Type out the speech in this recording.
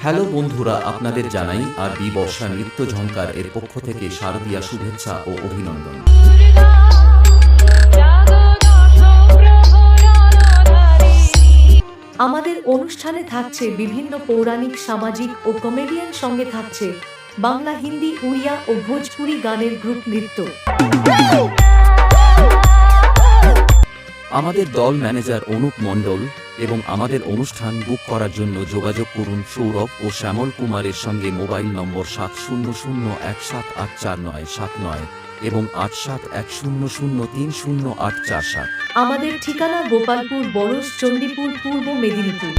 Hello বন্ধুরা, আপনাদের জানাই আর বি বর্ষা নৃত্য ঝঙ্কার এর পক্ষ থেকে শারদীয়া শুভেচ্ছা ও অভিনন্দন। আমাদের অনুষ্ঠানে থাকছে বিভিন্ন পৌরাণিক, সামাজিক ও কমেডিয়ান, সঙ্গে থাকছে বাংলা, হিন্দি, উড়িয়া ও ভোজপুরি গানের গ্রুপ নৃত্য। আমাদের দল ম্যানেজার অনুপ মণ্ডল এবং আমাদের অনুষ্ঠান বুক করার জন্য যোগাযোগ করুন সৌরভ ও শ্যামল কুমারের সঙ্গে মোবাইল নম্বর 7001784979 এবং 8710030847। আমাদের ঠিকানা গোপালপুর, বরস, চণ্ডীপুর, পূর্ব মেদিনীপুর।